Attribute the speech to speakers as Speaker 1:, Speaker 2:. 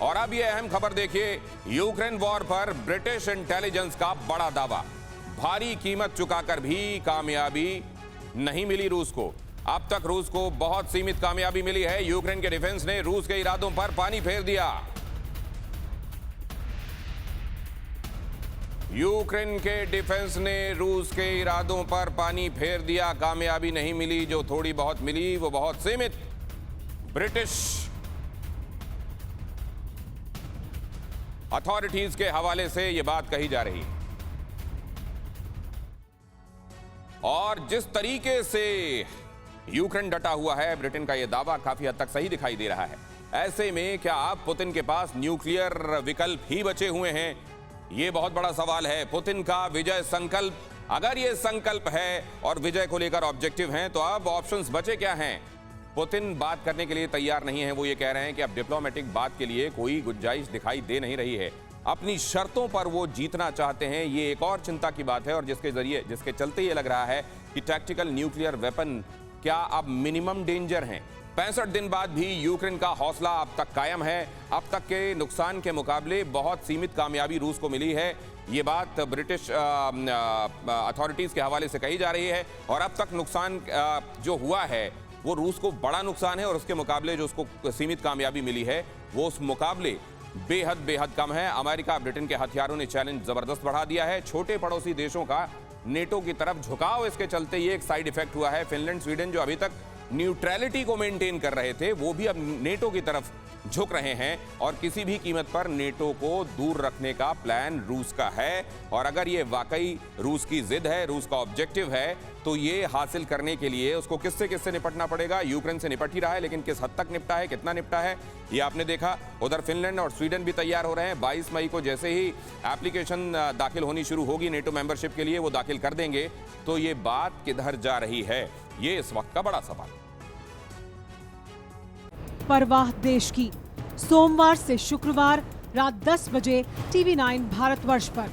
Speaker 1: और अब ये अहम खबर देखिए, यूक्रेन वॉर पर ब्रिटिश इंटेलिजेंस का बड़ा दावा। भारी कीमत चुकाकर भी कामयाबी नहीं मिली रूस को। अब तक रूस को बहुत सीमित कामयाबी मिली है। यूक्रेन के डिफेंस ने रूस के इरादों पर पानी फेर दिया। यूक्रेन के डिफेंस ने रूस के इरादों पर पानी फेर दिया। कामयाबी नहीं मिली, जो थोड़ी बहुत मिली वो बहुत सीमित। ब्रिटिश अथॉरिटीज के हवाले से यह बात कही जा रही है। और जिस तरीके से यूक्रेन डटा हुआ है, ब्रिटेन का यह दावा काफी हद तक सही दिखाई दे रहा है। ऐसे में क्या अब पुतिन के पास न्यूक्लियर विकल्प ही बचे हुए हैं? यह बहुत बड़ा सवाल है। पुतिन का विजय संकल्प, अगर यह संकल्प है और विजय को लेकर ऑब्जेक्टिव हैं, तो अब ऑप्शंस बचे क्या हैं? पुतिन बात करने के लिए तैयार नहीं है। वो ये कह रहे हैं कि अब डिप्लोमेटिक बात के लिए कोई गुंजाइश दिखाई दे नहीं रही है। अपनी शर्तों पर वो जीतना चाहते हैं। ये एक और चिंता की बात है, और जिसके चलते ये लग रहा है कि टैक्टिकल न्यूक्लियर वेपन क्या अब मिनिमम डेंजर हैं। 65 दिन बाद भी यूक्रेन का हौसला अब तक कायम है। अब तक के नुकसान के मुकाबले बहुत सीमित कामयाबी रूस को मिली है। ये बात ब्रिटिश अथॉरिटीज के हवाले से कही जा रही है। और अब तक नुकसान जो हुआ है वो रूस को बड़ा नुकसान है, और उसके मुकाबले जो उसको सीमित कामयाबी मिली है वो उस मुकाबले बेहद कम है। अमेरिका, ब्रिटेन के हथियारों ने चैलेंज जबरदस्त बढ़ा दिया है। छोटे पड़ोसी देशों का नेटो की तरफ झुकाव, इसके चलते ये एक साइड इफेक्ट हुआ है। फिनलैंड, स्वीडन जो अभी तक न्यूट्रलिटी को मेंटेन कर रहे थे, वो भी अब नेटो की तरफ झुक रहे हैं, और किसी भी कीमत पर नेटो को दूर रखने का प्लान रूस का है। और अगर ये वाकई रूस की जिद है, रूस का ऑब्जेक्टिव है, तो ये हासिल करने के लिए उसको किससे निपटना पड़ेगा? यूक्रेन से निपट ही रहा है, लेकिन किस हद तक निपटा है, कितना निपटा है, ये आपने देखा। उधर फिनलैंड और स्वीडन भी तैयार हो रहे हैं। 22 मई को जैसे ही एप्लीकेशन दाखिल होनी शुरू होगी नेटो मेंबरशिप के लिए, वो दाखिल कर देंगे। तो ये बात किधर जा रही है, ये इस वक्त का बड़ा सवाल।
Speaker 2: परवाह देश की, सोमवार से शुक्रवार रात 10 बजे TV9 भारतवर्ष पर।